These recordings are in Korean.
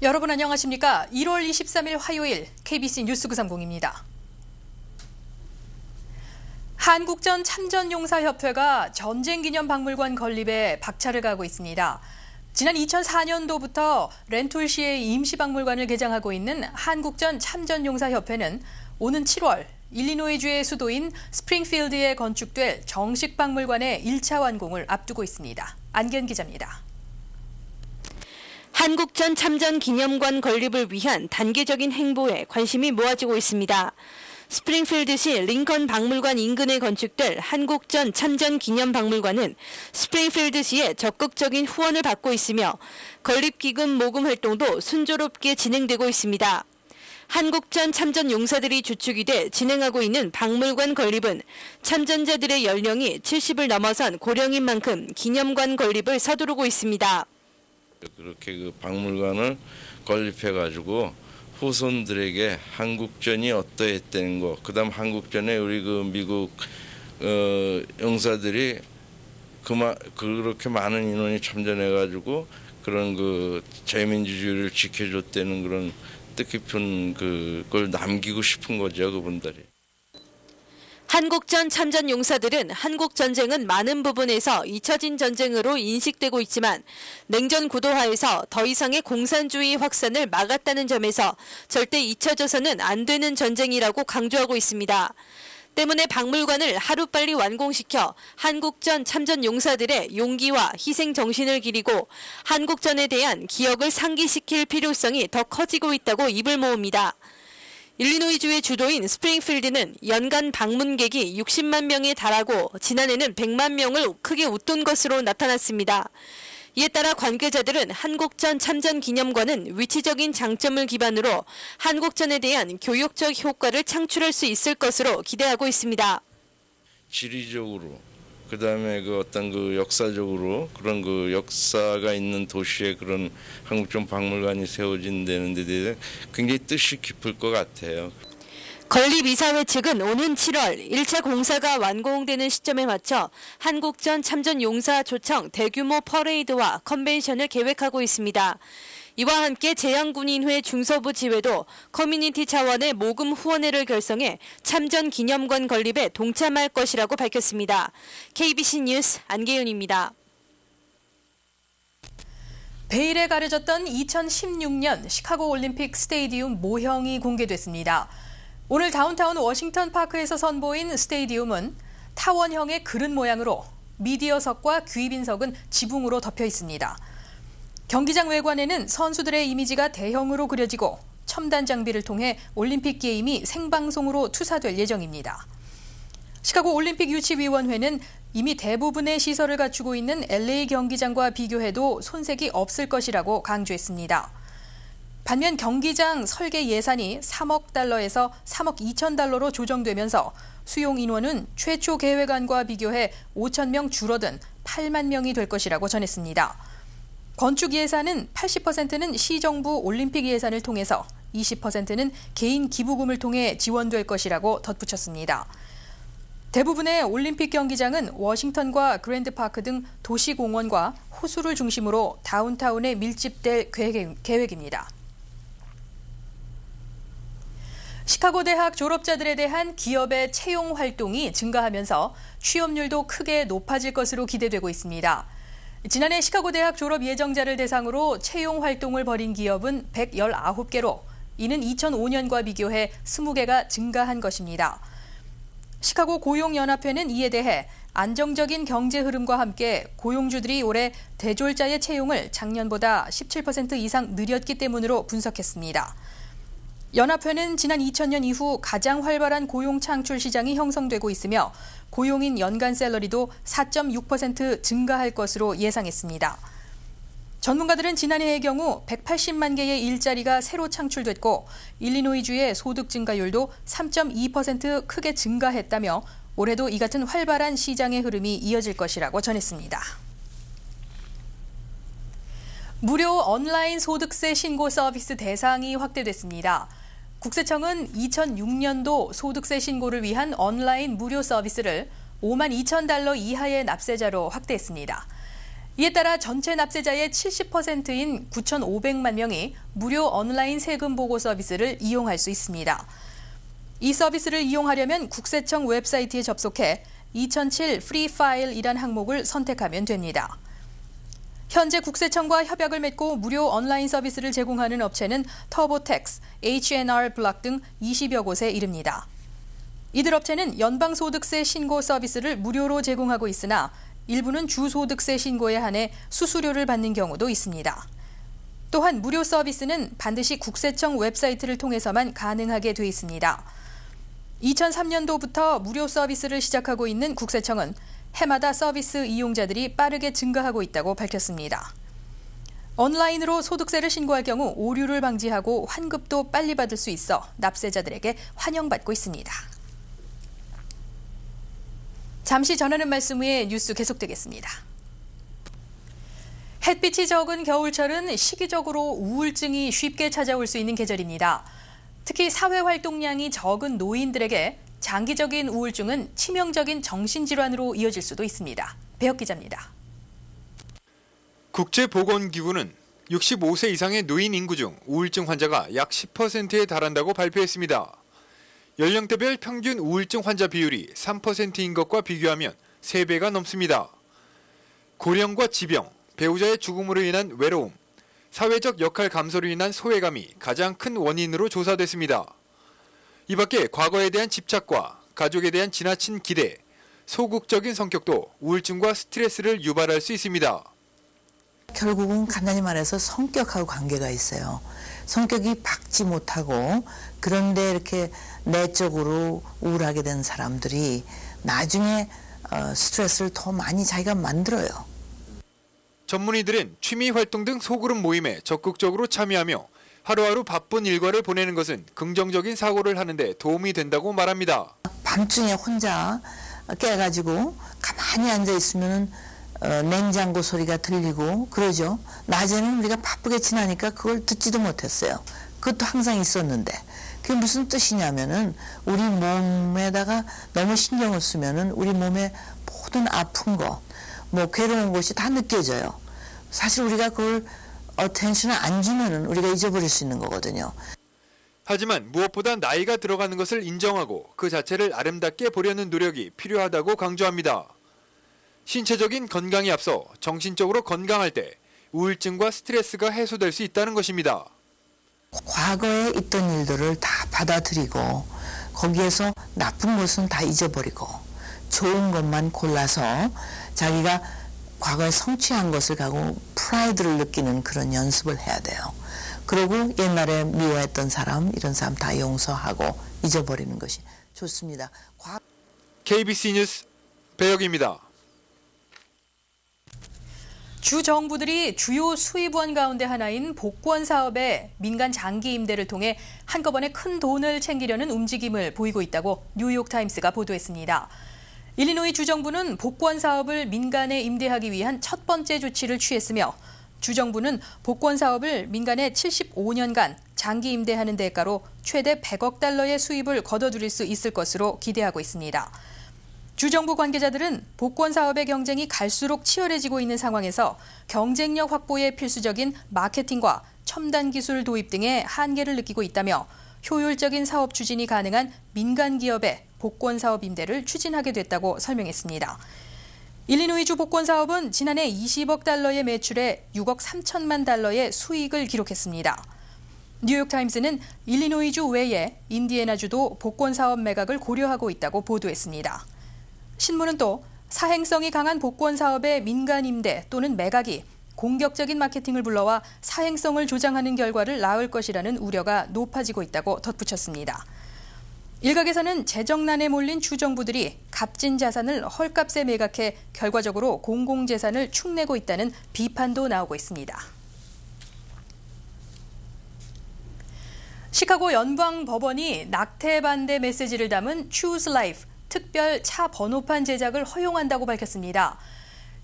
여러분 안녕하십니까? 1월 23일 화요일 KBC 뉴스 930입니다. 한국전 참전용사협회가 전쟁기념박물관 건립에 박차를 가하고 있습니다. 지난 2004년도부터 렌톨시의 임시박물관을 개장하고 있는 한국전 참전용사협회는 오는 7월 일리노이주의 수도인 스프링필드에 건축될 정식 박물관의 1차 완공을 앞두고 있습니다. 안기현 기자입니다. 한국전 참전 기념관 건립을 위한 단계적인 행보에 관심이 모아지고 있습니다. 스프링필드시 링컨 박물관 인근에 건축될 한국전 참전 기념박물관은 스프링필드시의 적극적인 후원을 받고 있으며 건립기금 모금 활동도 순조롭게 진행되고 있습니다. 한국전 참전 용사들이 주축이 돼 진행하고 있는 박물관 건립은 참전자들의 연령이 70을 넘어선 고령인 만큼 기념관 건립을 서두르고 있습니다. 그렇게 그 박물관을 건립해가지고 후손들에게 한국전이 어떠했다는 거, 그다음 한국전에 우리 그 미국 용사들이 그렇게 많은 인원이 참전해가지고 그런 그 자유민주주의를 지켜줬다는 그런 뜻깊은 그걸 남기고 싶은 거죠, 그분들이. 한국전 참전 용사들은 한국전쟁은 많은 부분에서 잊혀진 전쟁으로 인식되고 있지만 냉전 구도하에서 더 이상의 공산주의 확산을 막았다는 점에서 절대 잊혀져서는 안 되는 전쟁이라고 강조하고 있습니다. 때문에 박물관을 하루빨리 완공시켜 한국전 참전 용사들의 용기와 희생 정신을 기리고 한국전에 대한 기억을 상기시킬 필요성이 더 커지고 있다고 입을 모읍니다. 일리노이주의 주도인 스프링필드는 연간 방문객이 60만 명에 달하고 지난해는 100만 명을 크게 웃돈 것으로 나타났습니다. 이에 따라 관계자들은 한국전 참전 기념관은 위치적인 장점을 기반으로 한국전에 대한 교육적 효과를 창출할 수 있을 것으로 기대하고 있습니다. 지리적으로 그다음에 그 어떤 그 역사적으로 그런 그 역사가 있는 도시에 그런 한국전 박물관이 세워진다는 데 대해 굉장히 뜻이 깊을 것 같아요. 건립이사회 측은 오는 7월 1차 공사가 완공되는 시점에 맞춰 한국전 참전 용사 초청 대규모 퍼레이드와 컨벤션을 계획하고 있습니다. 이와 함께 제향군인회 중서부 지회도 커뮤니티 차원의 모금 후원회를 결성해 참전 기념관 건립에 동참할 것이라고 밝혔습니다. KBC 뉴스 안계윤입니다. 베일에 가려졌던 2016년 시카고 올림픽 스테디움 모형이 공개됐습니다. 오늘 다운타운 워싱턴 파크에서 선보인 스테디움은 타원형의 그릇 모양으로 미디어석과 귀빈석은 지붕으로 덮여 있습니다. 경기장 외관에는 선수들의 이미지가 대형으로 그려지고 첨단 장비를 통해 올림픽 게임이 생방송으로 투사될 예정입니다. 시카고 올림픽 유치위원회는 이미 대부분의 시설을 갖추고 있는 LA 경기장과 비교해도 손색이 없을 것이라고 강조했습니다. 반면 경기장 설계 예산이 3억 달러에서 3억 2천 달러로 조정되면서 수용 인원은 최초 계획안과 비교해 5천 명 줄어든 8만 명이 될 것이라고 전했습니다. 건축 예산은 80%는 시정부 올림픽 예산을 통해서 20%는 개인 기부금을 통해 지원될 것이라고 덧붙였습니다. 대부분의 올림픽 경기장은 워싱턴과 그랜드파크 등 도시공원과 호수를 중심으로 다운타운에 밀집될 계획입니다. 시카고 대학 졸업자들에 대한 기업의 채용 활동이 증가하면서 취업률도 크게 높아질 것으로 기대되고 있습니다. 지난해 시카고 대학 졸업 예정자를 대상으로 채용 활동을 벌인 기업은 119개로 이는 2005년과 비교해 20개가 증가한 것입니다. 시카고 고용연합회는 이에 대해 안정적인 경제 흐름과 함께 고용주들이 올해 대졸자의 채용을 작년보다 17% 이상 늘렸기 때문으로 분석했습니다. 연합회는 지난 2000년 이후 가장 활발한 고용 창출 시장이 형성되고 있으며 고용인 연간 샐러리도 4.6% 증가할 것으로 예상했습니다. 전문가들은 지난해의 경우 180만 개의 일자리가 새로 창출됐고 일리노이주의 소득 증가율도 3.2% 크게 증가했다며 올해도 이 같은 활발한 시장의 흐름이 이어질 것이라고 전했습니다. 무료 온라인 소득세 신고 서비스 대상이 확대됐습니다. 국세청은 2006년도 소득세 신고를 위한 온라인 무료 서비스를 $52,000 이하의 납세자로 확대했습니다. 이에 따라 전체 납세자의 70%인 9,500만 명이 무료 온라인 세금 보고 서비스를 이용할 수 있습니다. 이 서비스를 이용하려면 국세청 웹사이트에 접속해 2007 프리 파일이란 항목을 선택하면 됩니다. 현재 국세청과 협약을 맺고 무료 온라인 서비스를 제공하는 업체는 터보텍스, H&R 블락 등 20여 곳에 이릅니다. 이들 업체는 연방소득세 신고 서비스를 무료로 제공하고 있으나 일부는 주소득세 신고에 한해 수수료를 받는 경우도 있습니다. 또한 무료 서비스는 반드시 국세청 웹사이트를 통해서만 가능하게 돼 있습니다. 2003년도부터 무료 서비스를 시작하고 있는 국세청은 해마다 서비스 이용자들이 빠르게 증가하고 있다고 밝혔습니다. 온라인으로 소득세를 신고할 경우 오류를 방지하고 환급도 빨리 받을 수 있어 납세자들에게 환영받고 있습니다. 잠시 전하는 말씀 후에 뉴스 계속되겠습니다. 햇빛이 적은 겨울철은 시기적으로 우울증이 쉽게 찾아올 수 있는 계절입니다. 특히 사회활동량이 적은 노인들에게 장기적인 우울증은 치명적인 정신질환으로 이어질 수도 있습니다. 배혁 기자입니다. 국제보건기구는 65세 이상의 노인 인구 중 우울증 환자가 약 10%에 달한다고 발표했습니다. 연령대별 평균 우울증 환자 비율이 3%인 것과 비교하면 3배가 넘습니다. 고령과 지병, 배우자의 죽음으로 인한 외로움, 사회적 역할 감소로 인한 소외감이 가장 큰 원인으로 조사됐습니다. 이 밖에 과거에 대한 집착과 가족에 대한 지나친 기대, 소극적인 성격도 우울증과 스트레스를 유발할 수 있습니다. 결국은 간단히 말해서 성격하고 관계가 있어요. 성격이 밝지 못하고 그런데 이렇게 내적으로 우울하게 된 사람들이 나중에 스트레스를 더 많이 자기가 만들어요. 전문의들은 취미 활동 등 소그룹 모임에 적극적으로 참여하며 하루하루 바쁜 일과를 보내는 것은 긍정적인 사고를 하는데 도움이 된다고 말합니다. 밤중에 혼자 깨가지고 가만히 앉아 있으면 냉장고 소리가 들리고 그러죠. 낮에는 우리가 바쁘게 지나니까 그걸 듣지도 못했어요. 그것도 항상 있었는데 그게 무슨 뜻이냐면은 우리 몸에다가 너무 신경을 쓰면은 우리 몸의 모든 아픈 것, 뭐 괴로운 것이 다 느껴져요. 사실 우리가 그걸 어텐션을 안 주면은 우리가 잊어버릴 수 있는 거거든요. 하지만 무엇보다 나이가 들어가는 것을 인정하고 그 자체를 아름답게 보려는 노력이 필요하다고 강조합니다. 신체적인 건강에 앞서 정신적으로 건강할 때 우울증과 스트레스가 해소될 수 있다는 것입니다. 과거에 있던 일들을 다 받아들이고 거기에서 나쁜 것은 다 잊어버리고 좋은 것만 골라서 자기가 과거에 성취한 것을 가지고 프라이드를 느끼는 그런 연습을 해야 돼요. 그리고 옛날에 미워했던 사람, 이런 사람 다 용서하고 잊어버리는 것이 좋습니다. KBC 뉴스 배혁입니다. 주 정부들이 주요 수입원 가운데 하나인 복권 사업에 민간 장기 임대를 통해 한꺼번에 큰 돈을 챙기려는 움직임을 보이고 있다고 뉴욕타임스가 보도했습니다. 일리노이 주정부는 복권 사업을 민간에 임대하기 위한 첫 번째 조치를 취했으며 주정부는 복권 사업을 민간에 75년간 장기 임대하는 대가로 최대 100억 달러의 수입을 거둬들일 수 있을 것으로 기대하고 있습니다. 주정부 관계자들은 복권 사업의 경쟁이 갈수록 치열해지고 있는 상황에서 경쟁력 확보에 필수적인 마케팅과 첨단 기술 도입 등의 한계를 느끼고 있다며 효율적인 사업 추진이 가능한 민간 기업의 복권 사업 임대를 추진하게 됐다고 설명했습니다. 일리노이주 복권 사업은 지난해 20억 달러의 매출에 6억 3천만 달러의 수익을 기록했습니다. 뉴욕타임스는 일리노이주 외에 인디애나주도 복권 사업 매각을 고려하고 있다고 보도했습니다. 신문은 또 사행성이 강한 복권 사업의 민간 임대 또는 매각이 공격적인 마케팅을 불러와 사행성을 조장하는 결과를 낳을 것이라는 우려가 높아지고 있다고 덧붙였습니다. 일각에서는 재정난에 몰린 주정부들이 값진 자산을 헐값에 매각해 결과적으로 공공재산을 축내고 있다는 비판도 나오고 있습니다. 시카고 연방법원이 낙태 반대 메시지를 담은 Choose Life 특별 차 번호판 제작을 허용한다고 밝혔습니다.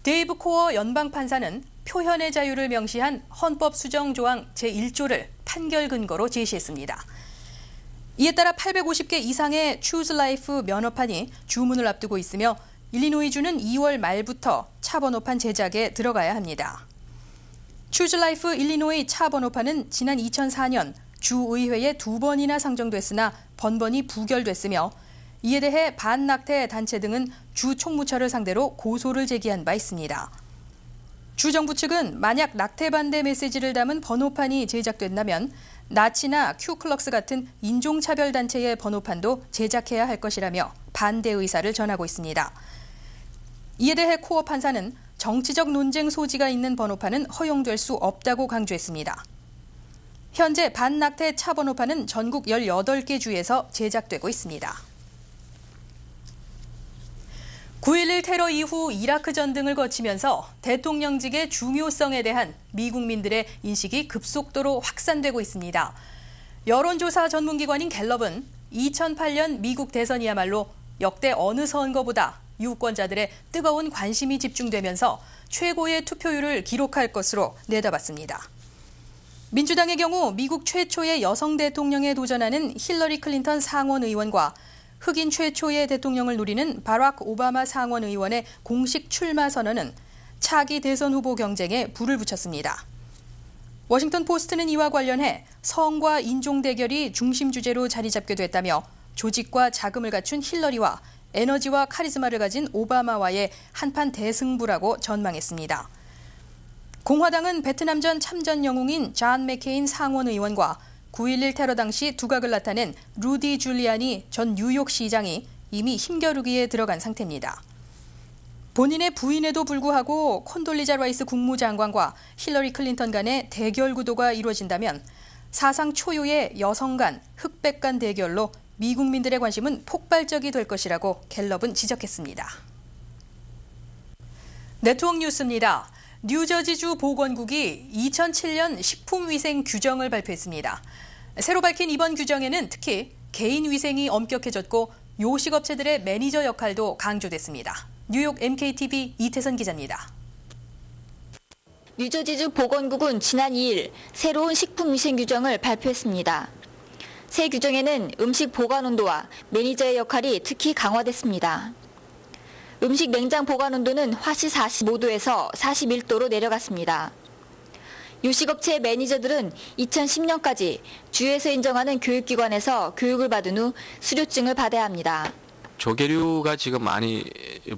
데이브 코어 연방판사는 표현의 자유를 명시한 헌법 수정 조항 제1조를 판결 근거로 제시했습니다. 이에 따라 850개 이상의 Choose Life 면허판이 주문을 앞두고 있으며 일리노이주는 2월 말부터 차 번호판 제작에 들어가야 합니다. 추즈 라이프 일리노이 차 번호판은 지난 2004년 주의회에 2번이나 상정됐으나 번번이 부결됐으며 이에 대해 반낙태 단체 등은 주 총무처를 상대로 고소를 제기한 바 있습니다. 주 정부 측은 만약 낙태 반대 메시지를 담은 번호판이 제작된다면 나치나 큐클럭스 같은 인종차별 단체의 번호판도 제작해야 할 것이라며 반대 의사를 전하고 있습니다. 이에 대해 코어 판사는 정치적 논쟁 소지가 있는 번호판은 허용될 수 없다고 강조했습니다. 현재 반낙태 차 번호판은 전국 18개 주에서 제작되고 있습니다. 9.11 테러 이후 이라크 전등을 거치면서 대통령직의 중요성에 대한 미국민들의 인식이 급속도로 확산되고 있습니다. 여론조사 전문기관인 갤럽은 2008년 미국 대선이야말로 역대 어느 선거보다 유권자들의 뜨거운 관심이 집중되면서 최고의 투표율을 기록할 것으로 내다봤습니다. 민주당의 경우 미국 최초의 여성 대통령에 도전하는 힐러리 클린턴 상원 의원과 흑인 최초의 대통령을 노리는 바락 오바마 상원 의원의 공식 출마 선언은 차기 대선 후보 경쟁에 불을 붙였습니다. 워싱턴 포스트는 이와 관련해 성과 인종 대결이 중심 주제로 자리 잡게 됐다며 조직과 자금을 갖춘 힐러리와 에너지와 카리스마를 가진 오바마와의 한판 대승부라고 전망했습니다. 공화당은 베트남전 참전 영웅인 존 맥케인 상원 의원과 9.11 테러 당시 두각을 나타낸 루디 줄리아니 전 뉴욕시장이 이미 힘겨루기에 들어간 상태입니다. 본인의 부인에도 불구하고 콘돌리자 라이스 국무장관과 힐러리 클린턴 간의 대결 구도가 이루어진다면 사상 초유의 여성 간, 흑백 간 대결로 미국민들의 관심은 폭발적이 될 것이라고 갤럽은 지적했습니다. 네트워크 뉴스입니다. 뉴저지주 보건국이 2007년 식품위생 규정을 발표했습니다. 새로 밝힌 이번 규정에는 특히 개인 위생이 엄격해졌고 요식업체들의 매니저 역할도 강조됐습니다. 뉴욕 MKTV 이태선 기자입니다. 뉴저지주 보건국은 지난 2일 새로운 식품위생 규정을 발표했습니다. 새 규정에는 음식 보관 온도와 매니저의 역할이 특히 강화됐습니다. 음식 냉장 보관 온도는 화씨 45도에서 41도로 내려갔습니다. 요식업체 매니저들은 2010년까지 주에서 인정하는 교육기관에서 교육을 받은 후 수료증을 받아야 합니다. 조개류가 지금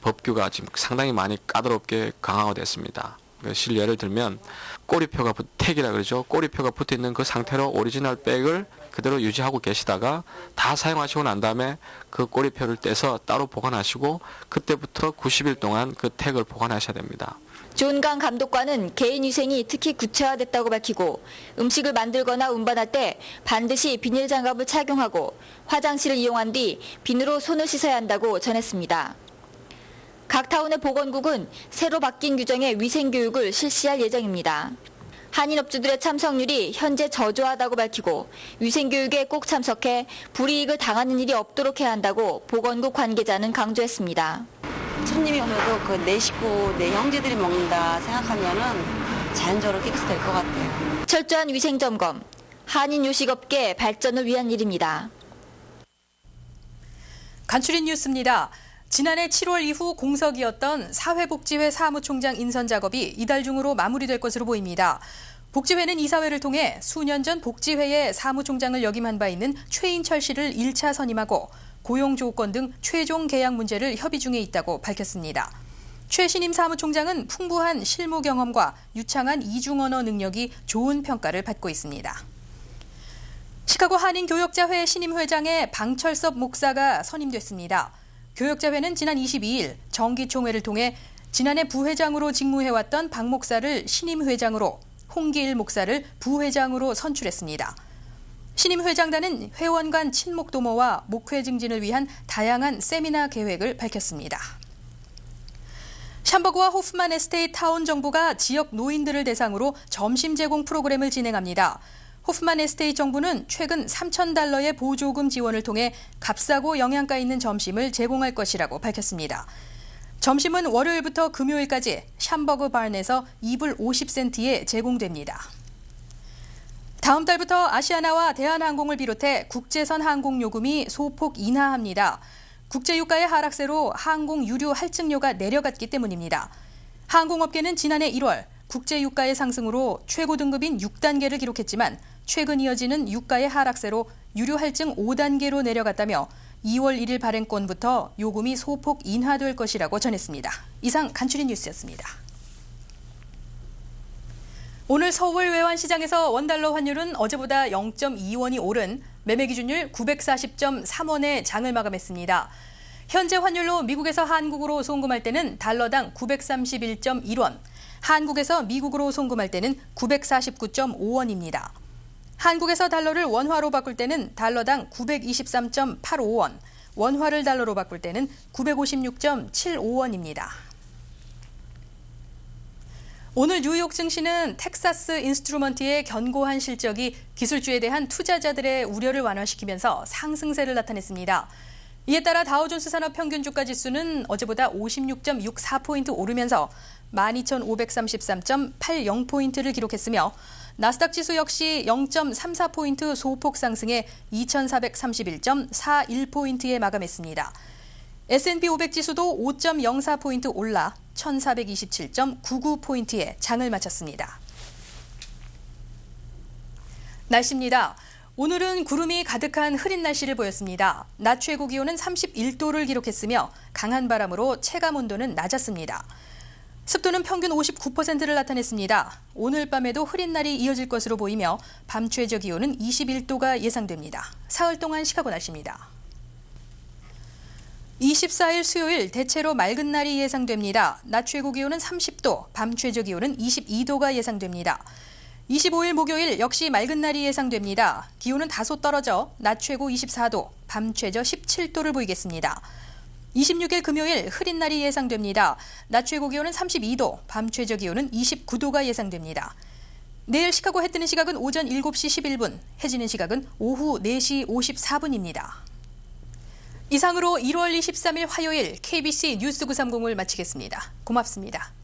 법규가 지금 상당히 많이 까다롭게 강화됐습니다. 예를 들면 꼬리표가 택이라 그러죠. 꼬리표가 붙어 있는 그 상태로 오리지널 백을 그대로 유지하고 계시다가 다 사용하시고 난 다음에 그 꼬리표를 떼서 따로 보관하시고 그때부터 90일 동안 그 택을 보관하셔야 됩니다. 존 강 감독관은 개인 위생이 특히 구체화됐다고 밝히고 음식을 만들거나 운반할 때 반드시 비닐 장갑을 착용하고 화장실을 이용한 뒤 비누로 손을 씻어야 한다고 전했습니다. 각 타운의 보건국은 새로 바뀐 규정의 위생 교육을 실시할 예정입니다. 한인업주들의 참석률이 현재 저조하다고 밝히고 위생교육에 꼭 참석해 불이익을 당하는 일이 없도록 해야 한다고 보건국 관계자는 강조했습니다. 손님이 오면도 내 식구, 내 형제들이 먹는다 생각하면은 자연적으로 깨끗해질 것 같아요. 철저한 위생점검, 한인 요식업계 발전을 위한 일입니다. 간추린 뉴스입니다. 지난해 7월 이후 공석이었던 사회복지회 사무총장 인선 작업이 이달 중으로 마무리될 것으로 보입니다. 복지회는 이사회를 통해 수년 전 복지회의 사무총장을 역임한 바 있는 최인철 씨를 1차 선임하고 고용 조건 등 최종 계약 문제를 협의 중에 있다고 밝혔습니다. 최 신임 사무총장은 풍부한 실무 경험과 유창한 이중 언어 능력이 좋은 평가를 받고 있습니다. 시카고 한인교역자회 신임 회장에 방철섭 목사가 선임됐습니다. 교역자회는 지난 22일 정기총회를 통해 지난해 부회장으로 직무해왔던 박 목사를 신임 회장으로, 홍기일 목사를 부회장으로 선출했습니다. 신임 회장단은 회원 간 친목 도모와 목회 증진을 위한 다양한 세미나 계획을 밝혔습니다. 샴버그와 호프만 에스테이트 타운 정부가 지역 노인들을 대상으로 점심 제공 프로그램을 진행합니다. 호프만 에스테이트 정부는 최근 $3,000의 보조금 지원을 통해 값싸고 영양가 있는 점심을 제공할 것이라고 밝혔습니다. 점심은 월요일부터 금요일까지 샴버그 바른에서 2불 50센트에 제공됩니다. 다음 달부터 아시아나와 대한항공을 비롯해 국제선 항공 요금이 소폭 인하합니다. 국제유가의 하락세로 항공 유류 할증료가 내려갔기 때문입니다. 항공업계는 지난해 1월 국제유가의 상승으로 최고 등급인 6단계를 기록했지만 최근 이어지는 유가의 하락세로 유류 할증 5단계로 내려갔다며 2월 1일 발행권부터 요금이 소폭 인하될 것이라고 전했습니다. 이상 간추린 뉴스였습니다. 오늘 서울 외환시장에서 원달러 환율은 어제보다 0.2원이 오른 매매 기준율 940.3원에 장을 마감했습니다. 현재 환율로 미국에서 한국으로 송금할 때는 달러당 931.1원, 한국에서 미국으로 송금할 때는 949.5원입니다. 한국에서 달러를 원화로 바꿀 때는 달러당 923.85원, 원화를 달러로 바꿀 때는 956.75원입니다. 오늘 뉴욕 증시는 텍사스 인스트루먼트의 견고한 실적이 기술주에 대한 투자자들의 우려를 완화시키면서 상승세를 나타냈습니다. 이에 따라 다우존스 산업 평균 주가 지수는 어제보다 56.64포인트 오르면서 12,533.80포인트를 기록했으며 나스닥 지수 역시 0.34포인트 소폭 상승해 2,431.41포인트에 마감했습니다. S&P 500 지수도 5.04포인트 올라 1,427.99포인트에 장을 마쳤습니다. 날씨입니다. 오늘은 구름이 가득한 흐린 날씨를 보였습니다. 낮 최고 기온은 31도를 기록했으며 강한 바람으로 체감 온도는 낮았습니다. 습도는 평균 59%를 나타냈습니다. 오늘 밤에도 흐린 날이 이어질 것으로 보이며 밤 최저 기온은 21도가 예상됩니다. 사흘 동안 시카고 날씨입니다. 24일 수요일 대체로 맑은 날이 예상됩니다. 낮 최고 기온은 30도, 밤 최저 기온은 22도가 예상됩니다. 25일 목요일 역시 맑은 날이 예상됩니다. 기온은 다소 떨어져 낮 최고 24도, 밤 최저 17도를 보이겠습니다. 26일 금요일 흐린 날이 예상됩니다. 낮 최고 기온은 32도, 밤 최저 기온은 29도가 예상됩니다. 내일 시카고 해 뜨는 시각은 오전 7시 11분, 해 지는 시각은 오후 4시 54분입니다. 이상으로 1월 23일 화요일 KBC 뉴스 930을 마치겠습니다. 고맙습니다.